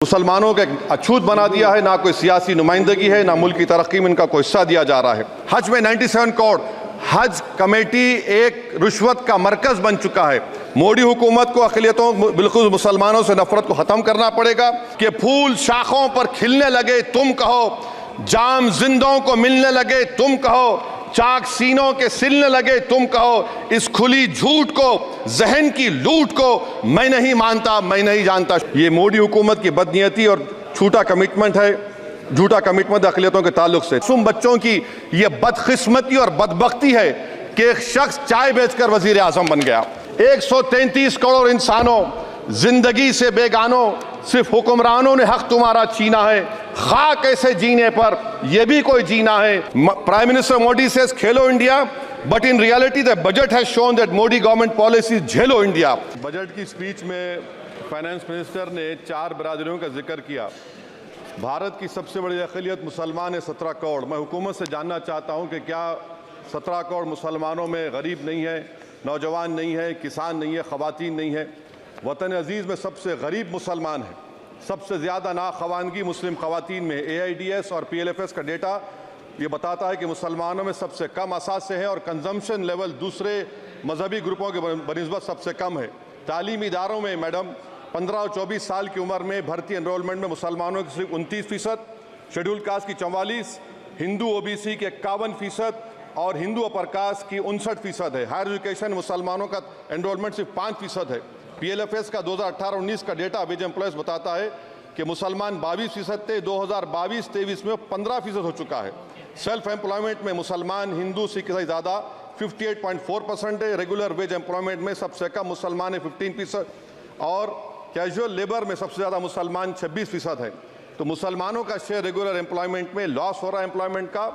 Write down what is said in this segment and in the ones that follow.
मुसलमानों का अछूत बना दिया है, ना कोई सियासी नुमाइंदगी है, ना मुल्क की तरक्की में इनका कोई हिस्सा दिया जा रहा है। हज में 97 करोड़, हज कमेटी एक रुश्वत का मरकज बन चुका है। मोदी हुकूमत को अक़लियतों बिल्कुल मुसलमानों से नफरत को ख़त्म करना पड़ेगा कि फूल शाखों पर खिलने लगे तुम कहो, जाम जिंदों को मिलने लगे तुम कहो, चाक सीनों के सिलने लगे तुम कहो। इस खुली झूठ को, जहन की लूट को मैं नहीं मानता, मैं नहीं जानता। ये मोदी हुकूमत की बदनीयती और झूठा कमिटमेंट है, झूठा कमिटमेंट अक़लियतों के ताल्लुक से। मासूम बच्चों की ये बदकिस्मती और बदबख्ती है कि एक शख्स चाय बेचकर वजीर आजम बन गया। 133 करोड़ इंसानों, जिंदगी से बेगानों, सिर्फ हुक्मरानों ने हक तुम्हारा छीना है। खाक ऐसे जीने पर यह भी कोई जीना है। Prime minister Modi says Khelo India, but in reality the budget has shown that Modi government policy झेलो इंडिया। बजट की स्पीच में फाइनेंस मिनिस्टर ने 4 बरादरियों का जिक्र किया। भारत की सबसे बड़ी अक़लियत मुसलमान है 17 करोड़। मैं हुकूमत से जानना चाहता हूँ कि क्या 17 करोड़ मुसलमानों में गरीब नहीं है, नौजवान नहीं है, किसान नहीं है, ख़वातीन नहीं है? वतन अजीज़ में सबसे गरीब मुसलमान है, सबसे ज़्यादा नाखवानगी मुस्लिम ख़वातीन में। AIDS और PLFS का डेटा ये बताता है कि मुसलमानों में सबसे कम असासे हैं और कंजम्पशन लेवल दूसरे मजहबी ग्रुपों के बनिस्बत सबसे कम है। तालीमी इदारों में मैडम 15 और 24 साल की उम्र में भर्ती एनरोलमेंट में मुसलमानों की सिर्फ 29%, शेड्यूल कास्ट की 44%, हिंदू OBC के 51% और हिंदू अपर कास्ट की 59% है। हायर एजुकेशन मुसलमानों का एनरोलमेंट सिर्फ 5% है। PLFS का 2018-19 का डेटा वेज एम्प्लॉयज बताता है कि मुसलमान 22% थे, 2022-23 में 15% हो चुका है। सेल्फ एम्प्लॉयमेंट में मुसलमान, हिंदू, सिख से ज़्यादा 58.4% है। रेगुलर वेज एम्प्लॉयमेंट में सबसे कम मुसलमान है 15% और कैजुअल लेबर में सबसे ज़्यादा मुसलमान 26% है। तो मुसलमानों का शेयर रेगुलर एम्प्लॉयमेंट में लॉस हो रहा है एम्प्लॉयमेंट का।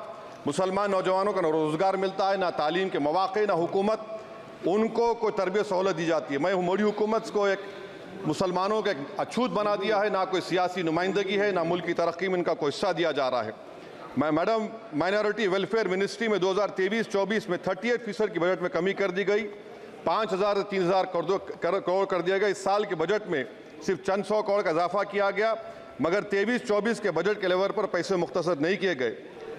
मुसलमान नौजवानों का ना रोज़गार मिलता है, ना तालीम के मौक़े, ना हुकूमत उनको कोई तरबियत सहूलत दी जाती है। मैं मोदी हुकूमत को एक मुसलमानों का अछूत बना दिया है, ना कोई सियासी नुमाइंदगी है, ना मुल्क की तरक्की में इनका कोई हिस्सा दिया जा रहा है। मैं मैडम माइनॉरिटी वेलफेयर मिनिस्ट्री में 2023-24 में 38% की बजट में कमी कर दी गई, 5,000 से 3,000 करोड़ कर दिया गया। इस साल के बजट में सिर्फ चंद 100 करोड़ का इजाफा किया गया, मगर 23-24 के बजट के लेवल पर पैसे मुख्तसर नहीं किए गए।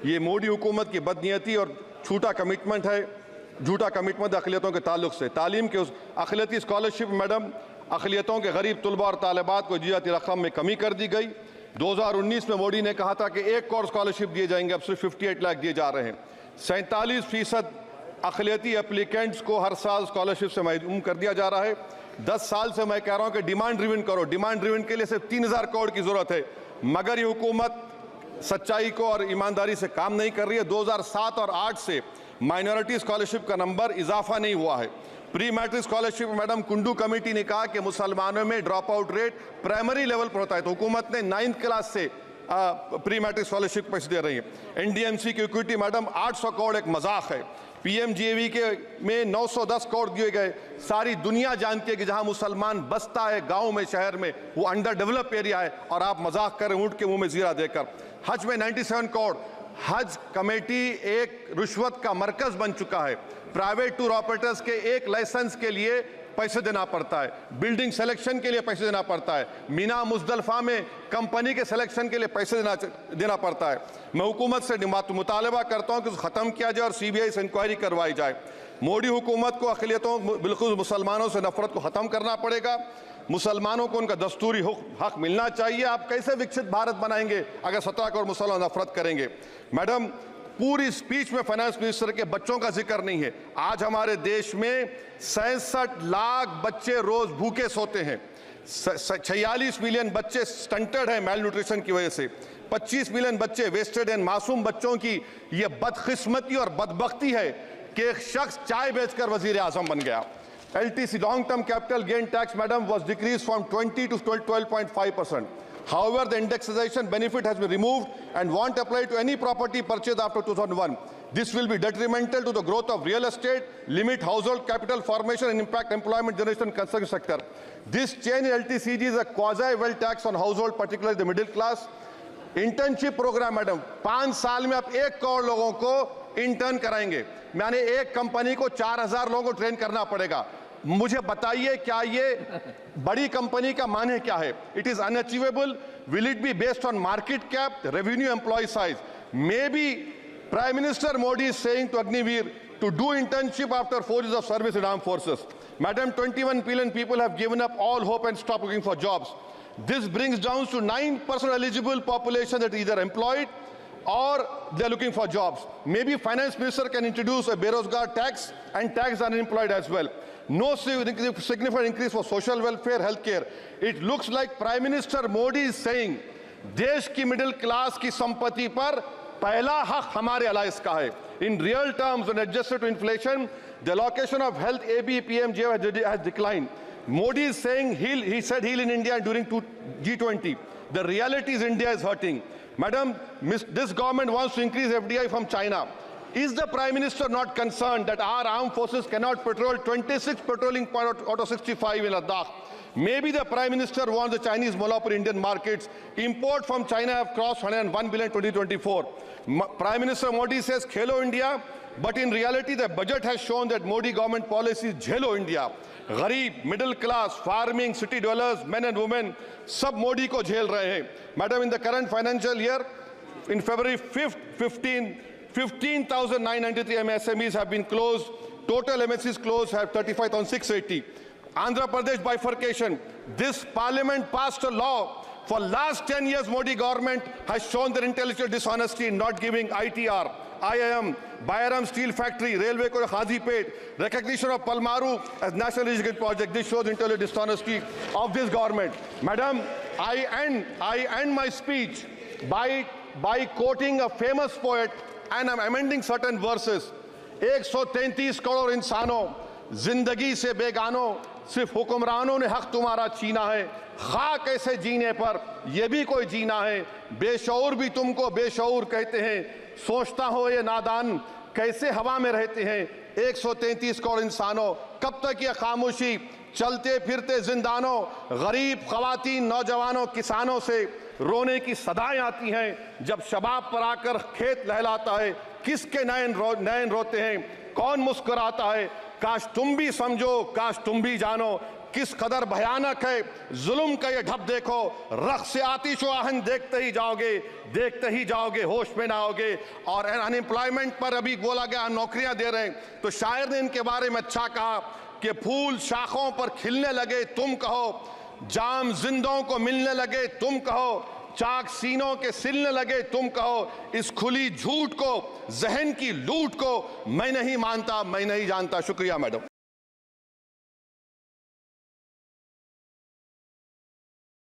ये मोदी हुकूमत की बदनीयती और झूठा कमिटमेंट है, झूठा कमिटमेंट अक़लियतों के ताल्लुक से। तालीम के उस अक़लियती स्कॉलरशिप मैडम अक़लियतों के गरीब तलबा और तालिबात को दी जाती रकम में कमी कर दी गई। 2019 में मोदी ने कहा था कि 1 करोड़ स्कॉलरशिप दिए जाएंगे, अब सिर्फ 58 लाख दिए जा रहे हैं। 47% अक़लियती एप्लीकेंट्स को हर साल स्कॉलरशिप से महरूम कर दिया जा रहा है। 10 साल से मैं कह रहा हूँ कि डिमांड ड्रिवन करो। डिमांड ड्रिवन के लिए सिर्फ 3,000 करोड़ की ज़रूरत है, मगर ये हुकूमत सच्चाई को और ईमानदारी से काम नहीं कर रही है। 2007 और 8 से माइनॉरिटी स्कॉलरशिप का नंबर इजाफा नहीं हुआ है। Pre matric scholarship madam Kundu committee ने कहा कि मुसलमानों में drop out rate primary level पर होता है, तो हुकूमत ने 9th क्लास से प्री मैट्रिक स्कॉलरशिप पैसे दे रही है। NDMC की इक्विटी मैडम 800 करोड़ एक मजाक है। PMGAV के में 910 करोड़ दिए गए। सारी दुनिया जानती है कि जहां मुसलमान बसता है गाँव में, शहर में, वो अंडर डेवलप एरिया है, और आप मजाक करें ऊँट के मुँह में जीरा देकर। हज में 97 करोड़, हज कमेटी एक रुश्वत का मरकज बन चुका है। प्राइवेट टूर ऑपरेटर्स के एक लाइसेंस के लिए पैसे देना पड़ता है, बिल्डिंग सिलेक्शन के लिए पैसे देना पड़ता है, मीना मुजदलफा में कंपनी के सिलेक्शन के लिए पैसे देना पड़ता है। मैं हुकूमत से मुतालबा करता हूं कि उसको ख़त्म किया जाए और CBI से इंक्वायरी करवाई जाए। मोदी हुकूमत को अक़लियतों बिल्कुल मुसलमानों से नफरत को ख़त्म करना पड़ेगा। मुसलमानों को उनका दस्तूरी हक मिलना चाहिए। आप कैसे विकसित भारत बनाएंगे अगर 17 करोड़ मुसलमान नफरत करेंगे? मैडम पूरी स्पीच में फाइनेंस मिनिस्टर के बच्चों का जिक्र नहीं है। आज हमारे देश में 66 लाख बच्चे रोज भूखे सोते हैं। 46 मिलियन बच्चे स्टंटेड हैं मेल न्यूट्रिशन की वजह से। 25 मिलियन बच्चे वेस्टेड हैं। मासूम बच्चों की ये बदकिस्मती और बदबख्ती है कि एक शख्स चाय बेचकर वजीर आजम बन गया। LTC long term capital gain tax madam was decreased from 20 to 12.5%. However, the indexation benefit has been removed and won't apply to any property purchased after 2001. This will be detrimental to the growth of real estate, limit household capital formation and impact employment generation in construction sector. This change in LTCG is a quasi-wealth tax on household, particularly the middle class. Internship program madam 5 साल में आप 1 करोड़ लोगों को intern कराएंगे, यानी एक company को 4,000 लोगों को ट्रेन करना पड़ेगा। मुझे बताइए क्या ये बड़ी कंपनी का माने क्या है? It is unachievable. Will it be based on market cap, revenue, employ size? Maybe Prime Minister Modi is saying to Agniveer to do internship after 4 years of service in armed forces. Madam, 21 billion people have given up all hope and stopped looking for jobs. This brings down to 9% eligible population that is either employed or they are looking for jobs. Maybe Finance Minister can introduce a Berozgar tax and tax unemployed as well. No significant increase for social welfare, healthcare. It looks like Prime Minister Modi is saying देश की middle class की संपत्ति पर पहला हक हमारे alliance का है. In real terms, when adjusted to inflation, the allocation of health AB, PMJ has declined. Modi is saying he said heal in India during G20. The reality is India is hurting. Madam, this government wants to increase FDI from China. Is the Prime Minister not concerned that our armed forces cannot patrol 26 patrolling points out of 65 in Ladakh? Maybe the Prime Minister wants the Chinese monopoly Indian markets. Import from China have crossed 101 billion in 2024. Prime Minister Modi says Khelo India, but in reality the budget has shown that Modi government policy is Jhelo India. गरीब, middle class, farming, city dwellers, men and women, सब मोदी को झेल रहे हैं. Madam, in the current financial year, in February 5th, 15,993 MSMEs have been closed. Total MSCs closed have 35,680. Andhra Pradesh bifurcation. This parliament passed a law. For last 10 years, Modi government has shown their intellectual dishonesty in not giving ITR, IIM, Bayaram Steel Factory, Railway Corridor Hazipet, recognition of Palmaru as National Irrigation Project. This shows intellectual dishonesty of this government. Madam, I end my speech by quoting a famous poet, and I'm amending certain verses. 133 crore इंसानों, जिंदगी से बेगानों, सिर्फ हुक्मरानों ने हक तुम्हारा छीना है. खाक ऐसे जीने पर यह भी कोई जीना है. बेशऊर भी तुमको बेशऊर कहते हैं. सोचता हो ये नादान कैसे हवा में रहते हैं. 133 करोड़ इंसानों, कब तक ये खामोशी? चलते फिरते जिंदानों, गरीब खवातीन, नौजवानों, किसानों से रोने की सदाएं आती हैं. जब शबाब पर आकर खेत लहलाता है, किसके नयन रोते हैं, कौन मुस्कुराता है? काश तुम भी समझो, काश तुम भी जानो किस कदर भयानक है जुल्म का ये ढप. देखो रख से आतिश व आहन देखते ही जाओगे, होश में ना आओगे. और अनएम्प्लॉयमेंट पर अभी बोला गया नौकरियां दे रहे हैं, तो शायर ने इनके बारे में अच्छा कहा कि फूल शाखों पर खिलने लगे तुम कहो, जाम जिंदों को मिलने लगे तुम कहो, चाक सीनों के सिलने लगे तुम कहो. इस खुली झूठ को, जहन की लूट को मैं नहीं मानता, मैं नहीं जानता. शुक्रिया मैडम.